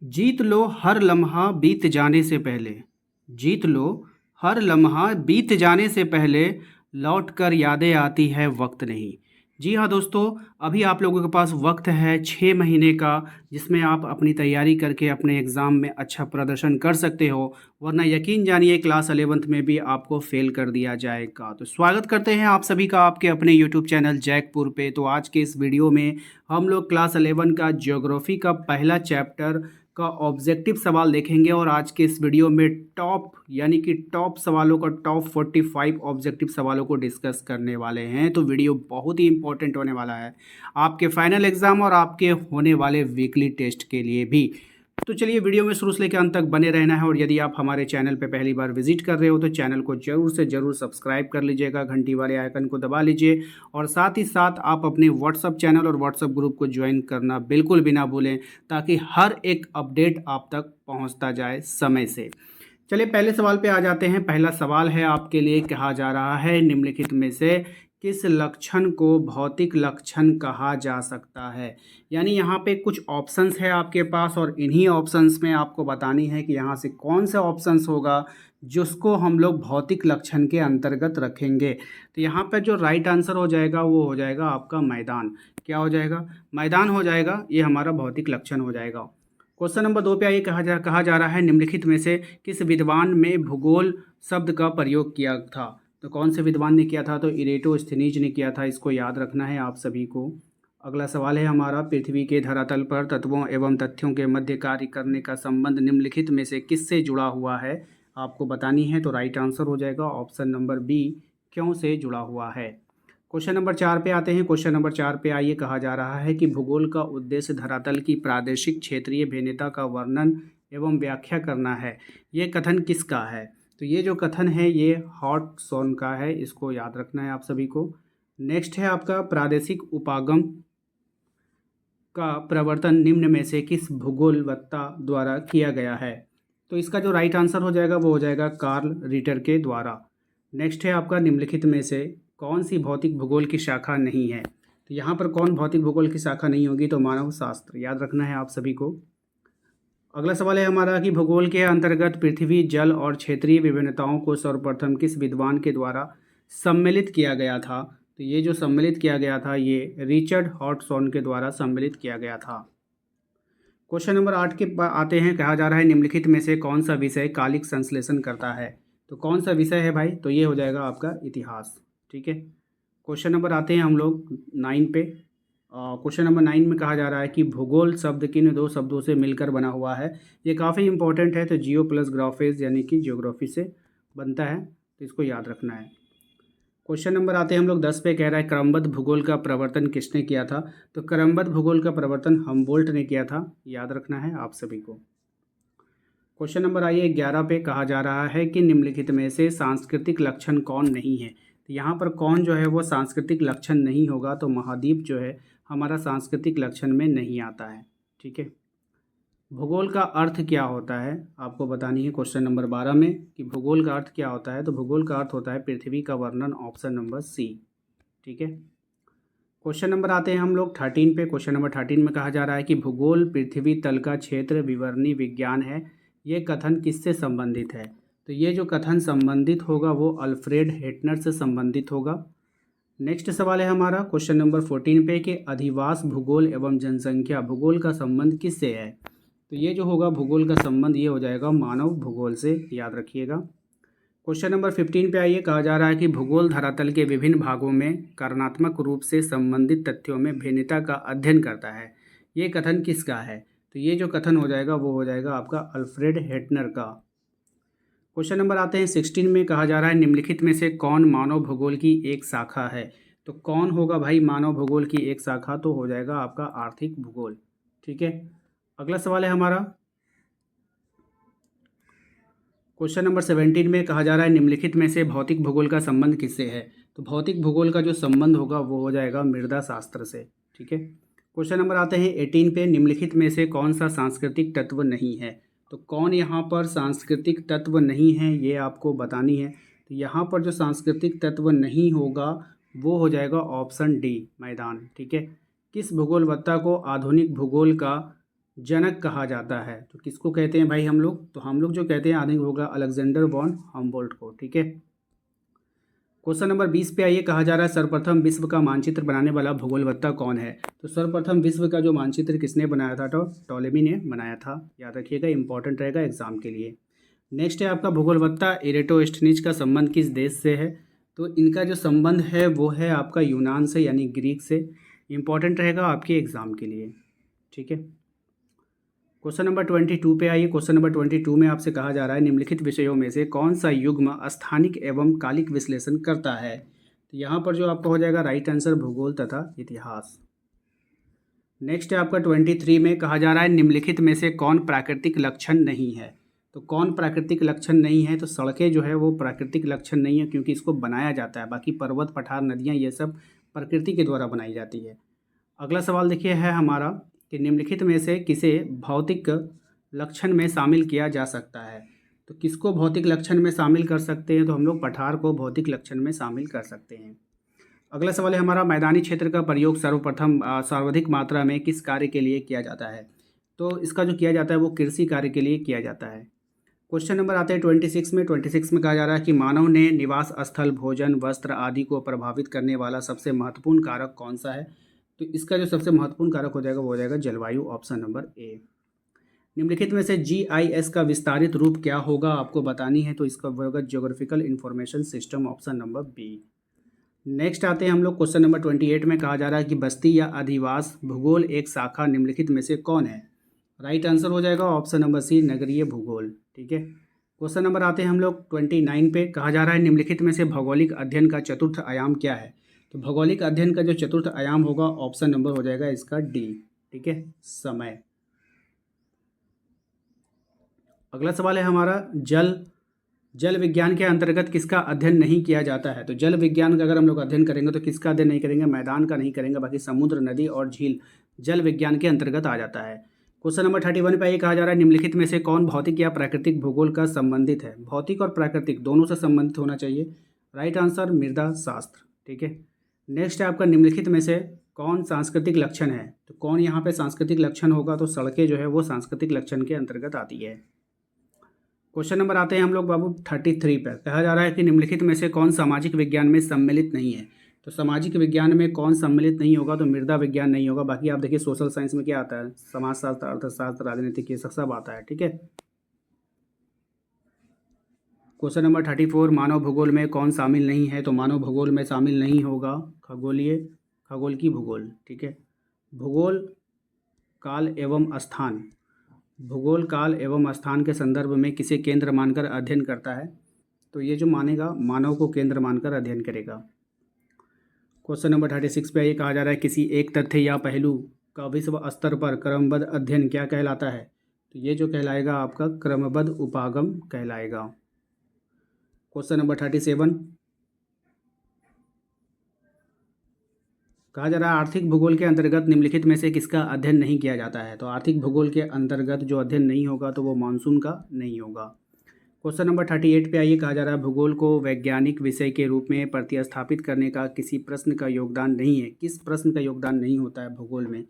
जीत लो हर लम्हा बीत जाने से पहले। जीत लो हर लम्हा बीत जाने से पहले। लौट कर यादें आती है वक्त नहीं। जी हाँ दोस्तों, अभी आप लोगों के पास वक्त है 6 महीने का, जिसमें आप अपनी तैयारी करके अपने एग्ज़ाम में अच्छा प्रदर्शन कर सकते हो, वरना यकीन जानिए क्लास 11th में भी आपको फेल कर दिया जाएगा। तो स्वागत करते हैं आप सभी का आपके अपने यूट्यूब चैनल जैकपुर पे। तो आज के इस वीडियो में हम लोग क्लास 11 का ज्योग्राफी का पहला चैप्टर का ऑब्जेक्टिव सवाल देखेंगे, और आज के इस वीडियो में टॉप यानी कि टॉप सवालों का टॉप 45 ऑब्जेक्टिव सवालों को डिस्कस करने वाले हैं। तो वीडियो बहुत ही इंपॉर्टेंट होने वाला है आपके फाइनल एग्जाम और आपके होने वाले वीकली टेस्ट के लिए भी। तो चलिए वीडियो में शुरू से लेकर अंत तक बने रहना है, और यदि आप हमारे चैनल पर पहली बार विजिट कर रहे हो तो चैनल को जरूर से जरूर सब्सक्राइब कर लीजिएगा, घंटी वाले आइकन को दबा लीजिए, और साथ ही साथ आप अपने व्हाट्सअप चैनल और व्हाट्सअप ग्रुप को ज्वाइन करना बिल्कुल भी ना भूलें, ताकि हर एक अपडेट आप तक पहुंचता जाए समय से। चलिए पहले सवाल पे आ जाते हैं। पहला सवाल है आपके लिए, कहा जा रहा है निम्नलिखित में से किस लक्षण को भौतिक लक्षण कहा जा सकता है। यानी यहाँ पे कुछ ऑप्शंस है आपके पास, और इन्हीं ऑप्शंस में आपको बतानी है कि यहाँ से कौन सा ऑप्शंस होगा जिसको हम लोग भौतिक लक्षण के अंतर्गत रखेंगे। तो यहाँ पर जो राइट आंसर हो जाएगा वो हो जाएगा आपका मैदान। क्या हो जाएगा? मैदान हो जाएगा, ये हमारा भौतिक लक्षण हो जाएगा। क्वेश्चन नंबर 2 पे आइए, कहा जा रहा है निम्नलिखित में से किस विद्वान में भूगोल शब्द का प्रयोग किया था। तो कौन से विद्वान ने किया था? तो इरेटोस्थनीज ने किया था। इसको याद रखना है आप सभी को। अगला सवाल है हमारा, पृथ्वी के धरातल पर तत्वों एवं तथ्यों के मध्य कार्य करने का संबंध निम्नलिखित में से किससे जुड़ा हुआ है, आपको बतानी है। तो राइट आंसर हो जाएगा ऑप्शन नंबर बी, क्यों से जुड़ा हुआ है। क्वेश्चन नंबर 4 पे आते हैं। क्वेश्चन नंबर 4 पे आइए, कहा जा रहा है कि भूगोल का उद्देश्य धरातल की प्रादेशिक क्षेत्रीय भिन्नता का वर्णन एवं व्याख्या करना है। ये कथन किसका है? तो ये जो कथन है ये हॉटसन का है, इसको याद रखना है आप सभी को। नेक्स्ट है आपका, प्रादेशिक उपागम का प्रवर्तन निम्न में से किस भूगोलवत्ता द्वारा किया गया है। तो इसका जो राइट आंसर हो जाएगा वो हो जाएगा कार्ल रिटर के द्वारा। नेक्स्ट है आपका, निम्नलिखित में से कौन सी भौतिक भूगोल की शाखा नहीं है। तो यहाँ पर कौन भौतिक भूगोल की शाखा नहीं होगी? तो मानव शास्त्र, याद रखना है आप सभी को। अगला सवाल है हमारा कि भूगोल के अंतर्गत पृथ्वी जल और क्षेत्रीय विभिन्नताओं को सर्वप्रथम किस विद्वान के द्वारा सम्मिलित किया गया था। तो ये जो सम्मिलित किया गया था ये रिचर्ड हॉटसन के द्वारा सम्मिलित किया गया था। क्वेश्चन नंबर 8 के आते हैं। कहा जा रहा है निम्नलिखित में से कौन सा विषय कालिक संश्लेषण करता है। तो कौन सा विषय है भाई? तो ये हो जाएगा आपका इतिहास। ठीक है, क्वेश्चन नंबर आते हैं हम लोग 9 पे। क्वेश्चन नंबर 9 में कहा जा रहा है कि भूगोल शब्द किन दो शब्दों से मिलकर बना हुआ है। ये काफ़ी इंपॉर्टेंट है। तो जियो प्लस ग्राफेज यानी कि ज्योग्राफी से बनता है, तो इसको याद रखना है। क्वेश्चन नंबर आते हैं हम लोग 10 पे। कह रहा है क्रमबद्ध भूगोल का प्रवर्तन किसने किया था। तो क्रमबद्ध भूगोल का प्रवर्तन हमबोल्ट ने किया था, याद रखना है आप सभी को। क्वेश्चन नंबर आइए 11 पे। कहा जा रहा है कि निम्नलिखित में से सांस्कृतिक लक्षण कौन नहीं है। तो यहाँ पर कौन जो है वो सांस्कृतिक लक्षण नहीं होगा। तो महाद्वीप जो है हमारा सांस्कृतिक लक्षण में नहीं आता है। ठीक है, भूगोल का अर्थ क्या होता है आपको बतानी है क्वेश्चन नंबर 12 में, कि भूगोल का अर्थ क्या होता है। तो भूगोल का अर्थ होता है पृथ्वी का वर्णन, ऑप्शन नंबर सी। ठीक है, क्वेश्चन नंबर आते हैं हम लोग 13 पे। क्वेश्चन नंबर 13 में कहा जा रहा है कि भूगोल पृथ्वी तल का क्षेत्र विवरणी विज्ञान है। ये कथन किससे संबंधित है। तो ये जो कथन संबंधित होगा वो अल्फ्रेड हेटनर से संबंधित होगा। नेक्स्ट सवाल है हमारा क्वेश्चन नंबर 14 पे, कि अधिवास भूगोल एवं जनसंख्या भूगोल का संबंध किससे है। तो ये जो होगा भूगोल का संबंध ये हो जाएगा मानव भूगोल से, याद रखिएगा। क्वेश्चन नंबर 15 पे आइए। कहा जा रहा है कि भूगोल धरातल के विभिन्न भागों में कारणात्मक रूप से संबंधित तथ्यों में भिन्नता का अध्ययन करता है। ये कथन किसका है। तो ये जो कथन हो जाएगा वो हो जाएगा आपका अल्फ्रेड हेटनर का। क्वेश्चन नंबर आते हैं 16 में। कहा जा रहा है निम्नलिखित में से कौन मानव भूगोल की एक शाखा है। तो कौन होगा भाई मानव भूगोल की एक शाखा? तो हो जाएगा आपका आर्थिक भूगोल। ठीक है, अगला सवाल है हमारा क्वेश्चन नंबर 17 में। कहा जा रहा है निम्नलिखित में से भौतिक भूगोल का संबंध किससे है। तो भौतिक भूगोल का जो संबंध होगा वो हो जाएगा मृदा शास्त्र से। ठीक है, क्वेश्चन नंबर आते हैं 18 पे। निम्नलिखित में से कौन सा सांस्कृतिक तत्व नहीं है। तो कौन यहाँ पर सांस्कृतिक तत्व नहीं है ये आपको बतानी है। तो यहाँ पर जो सांस्कृतिक तत्व नहीं होगा वो हो जाएगा ऑप्शन डी, मैदान। ठीक है, किस भूगोलवत्ता को आधुनिक भूगोल का जनक कहा जाता है। तो किसको कहते हैं भाई हम लोग? तो हम लोग जो कहते हैं आदमी होगा अलेक्जेंडर वॉन हम्बोल्ट को। ठीक है, क्वेश्चन नंबर 20 पे आइए। कहा जा रहा है सर्वप्रथम विश्व का मानचित्र बनाने वाला भूगोलवेत्ता कौन है? तो सर्वप्रथम विश्व का जो मानचित्र किसने बनाया था? तो टॉलेमी ने बनाया था। याद रखिएगा, इंपॉर्टेंट रहेगा एग्जाम के लिए। नेक्स्ट है आपका भूगोलवेत्ता इरेटोस्थिनीज का संबंध किस देश से है? तो इनका जो संबंध है वो है आपका यूनान से, यानी ग्रीक से। इंपॉर्टेंट रहेगा आपके एग्जाम के लिए। ठीक है, क्वेश्चन नंबर 22 पे आइए। क्वेश्चन नंबर 22 में आपसे कहा जा रहा है निम्नलिखित विषयों में से कौन सा युग्म स्थानिक एवं कालिक विश्लेषण करता है? तो यहाँ पर जो आपका हो जाएगा राइट आंसर भूगोल तथा इतिहास। नेक्स्ट है आपका 23 में कहा जा रहा है निम्नलिखित में से कौन प्राकृतिक लक्षण नहीं है? तो कौन प्राकृतिक लक्षण नहीं है? तो सड़कें जो है वो प्राकृतिक लक्षण नहीं है, क्योंकि इसको बनाया जाता है। बाकी पर्वत, पठार, नदियाँ ये सब प्रकृति के द्वारा बनाई जाती है। अगला सवाल देखिए है हमारा कि निम्नलिखित में से किसे भौतिक लक्षण में शामिल किया जा सकता है? तो किसको भौतिक लक्षण में शामिल कर सकते हैं? तो हम लोग पठार को भौतिक लक्षण में शामिल कर सकते हैं। अगला सवाल है हमारा मैदानी क्षेत्र का प्रयोग सर्वप्रथम सर्वाधिक मात्रा में किस कार्य के लिए किया जाता है? तो इसका जो किया जाता है वो कृषि कार्य के लिए किया जाता है। क्वेश्चन नंबर आते हैं 26 में। 26 में कहा जा रहा है कि मानव ने निवास स्थल, भोजन, वस्त्र आदि को प्रभावित करने वाला सबसे महत्वपूर्ण कारक कौन सा है? तो इसका जो सबसे महत्वपूर्ण कारक हो जाएगा वो हो जाएगा जलवायु, ऑप्शन नंबर ए। निम्नलिखित में से GIS का विस्तारित रूप क्या होगा आपको बतानी है? तो इसका होगा geographical information system, option number B. Next आते हैं हम लोग क्वेश्चन नंबर 28 में। कहा जा रहा है कि बस्ती या अधिवास भूगोल एक शाखा निम्नलिखित में से कौन है? राइट आंसर हो जाएगा ऑप्शन नंबर सी, नगरीय भूगोल। ठीक है, क्वेश्चन नंबर आते हैं हम लोग 29 पे। कहा जा रहा है निम्नलिखित में से भौगोलिक अध्ययन का चतुर्थ आयाम क्या है? तो भौगोलिक अध्ययन का जो चतुर्थ आयाम होगा ऑप्शन नंबर हो जाएगा इसका डी। ठीक है, समय। अगला सवाल है हमारा जल विज्ञान के अंतर्गत किसका अध्ययन नहीं किया जाता है? तो जल विज्ञान का अगर हम लोग अध्ययन करेंगे तो किसका अध्ययन नहीं करेंगे? मैदान का नहीं करेंगे, बाकी समुद्र, नदी और झील जल विज्ञान के अंतर्गत आ जाता है। क्वेश्चन नंबर 31 पे ये कहा जा रहा है निम्नलिखित में से कौन भौतिक या प्राकृतिक भूगोल का संबंधित है? भौतिक और प्राकृतिक दोनों से संबंधित होना चाहिए। राइट आंसर मृदा शास्त्र। ठीक है, नेक्स्ट है आपका निम्नलिखित में से कौन सांस्कृतिक लक्षण है? तो कौन यहाँ पे सांस्कृतिक लक्षण होगा? तो सड़कें जो है वो सांस्कृतिक लक्षण के अंतर्गत आती है। क्वेश्चन नंबर आते हैं हम लोग बाबू 33 पर। कहा जा रहा है कि निम्नलिखित में से कौन सामाजिक विज्ञान में सम्मिलित नहीं है? तो सामाजिक विज्ञान में कौन सम्मिलित नहीं होगा? तो मृदा विज्ञान नहीं होगा। बाकी आप देखिए सोशल साइंस में क्या आता है, समाजशास्त्र, अर्थशास्त्र, राजनीतिक, ये सब आता है। ठीक है, क्वेश्चन नंबर 34 मानव भूगोल में कौन शामिल नहीं है? तो मानव भूगोल में शामिल नहीं होगा खगोल की भूगोल। ठीक है, भूगोल काल एवं स्थान, भूगोल काल एवं स्थान के संदर्भ में किसे केंद्र मानकर अध्ययन करता है? तो ये जो मानेगा मानव को केंद्र मानकर अध्ययन करेगा। क्वेश्चन नंबर 36 पे ये कहा जा रहा है किसी एक तथ्य या पहलू का विश्व स्तर पर क्रमबद्ध अध्ययन क्या कहलाता है? तो ये जो कहलाएगा आपका क्रमबद्ध उपागम कहलाएगा। क्वेश्चन नंबर 37 कहा जा रहा है आर्थिक भूगोल के अंतर्गत निम्नलिखित में से किसका अध्ययन नहीं किया जाता है? तो आर्थिक भूगोल के अंतर्गत जो अध्ययन नहीं होगा तो वो मानसून का नहीं होगा। क्वेश्चन नंबर 38 पे आइए। कहा जा रहा है भूगोल को वैज्ञानिक विषय के रूप में प्रतिस्थापित करने का किसी प्रश्न का योगदान नहीं है। किस प्रश्न का योगदान नहीं होता है भूगोल में?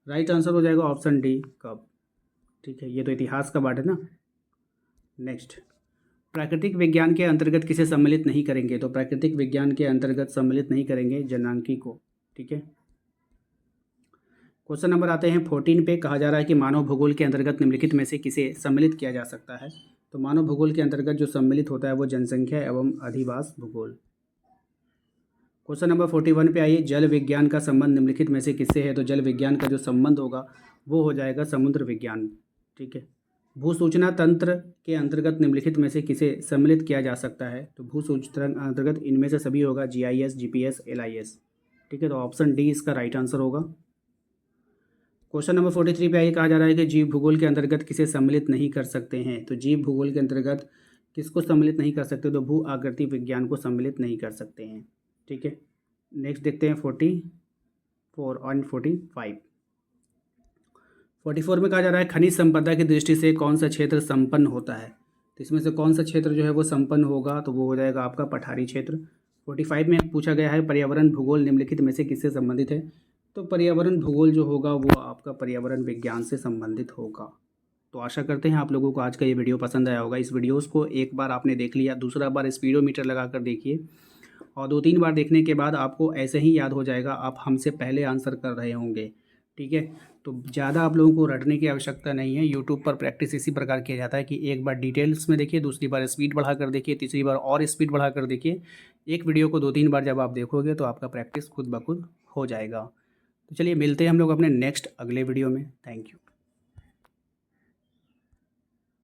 राइट आंसर हो जाएगा ऑप्शन डी, कब। ठीक है, ये तो इतिहास का पार्ट है ना। नेक्स्ट, प्राकृतिक विज्ञान के अंतर्गत किसे सम्मिलित नहीं करेंगे? तो प्राकृतिक विज्ञान के अंतर्गत सम्मिलित नहीं करेंगे जनांकी को। ठीक है, क्वेश्चन नंबर आते हैं 14 पे। कहा जा रहा है कि मानव भूगोल के अंतर्गत निम्नलिखित में से किसे सम्मिलित किया जा सकता है? तो मानव भूगोल के अंतर्गत जो सम्मिलित होता है वो जनसंख्या एवं अधिवास भूगोल। क्वेश्चन नंबर 41 पे आइए। जल विज्ञान का संबंध निम्नलिखित में से किससे है? तो जल विज्ञान का जो संबंध होगा वो हो जाएगा समुद्र विज्ञान। ठीक है, भू सूचना तंत्र के अंतर्गत निम्नलिखित में से किसे सम्मिलित किया जा सकता है? तो भू सूचना अंतर्गत इनमें से सभी होगा, GIS, GPS, LIS। ठीक है, तो ऑप्शन डी इसका राइट आंसर होगा। क्वेश्चन नंबर 43 पे आइए। कहा जा रहा है कि जीव भूगोल के अंतर्गत किसे सम्मिलित नहीं कर सकते हैं? तो जीव भूगोल के अंतर्गत किसको सम्मिलित नहीं कर सकते? तो भू आकृति विज्ञान को सम्मिलित नहीं कर सकते हैं। ठीक है, नेक्स्ट देखते हैं 44 और 45। 44 में कहा जा रहा है खनिज संपदा की दृष्टि से कौन सा क्षेत्र संपन्न होता है? तो इसमें से कौन सा क्षेत्र जो है वो संपन्न होगा? तो वो हो जाएगा आपका पठारी क्षेत्र। 45 में पूछा गया है पर्यावरण भूगोल निम्नलिखित में से किससे संबंधित है? तो पर्यावरण भूगोल जो होगा वो आपका पर्यावरण विज्ञान से संबंधित होगा। तो आशा करते हैं आप लोगों को आज का ये वीडियो पसंद आया होगा। इस वीडियोस को एक बार आपने देख लिया, दूसरा बार स्पीडोमीटर लगा कर देखिए और 2-3 बार देखने के बाद आपको ऐसे ही याद हो जाएगा, आप हमसे पहले आंसर कर रहे होंगे। ठीक है, तो ज़्यादा आप लोगों को रटने की आवश्यकता नहीं है। यूट्यूब पर प्रैक्टिस इसी प्रकार किया जाता है कि एक बार डिटेल्स में देखिए, दूसरी बार स्पीड बढ़ा कर देखिए, तीसरी बार और स्पीड बढ़ा कर देखिए। एक वीडियो को 2-3 बार जब आप देखोगे तो आपका प्रैक्टिस खुद ब खुद हो जाएगा। तो चलिए मिलते हैं हम लोग अपने नेक्स्ट अगले वीडियो में। Thank you.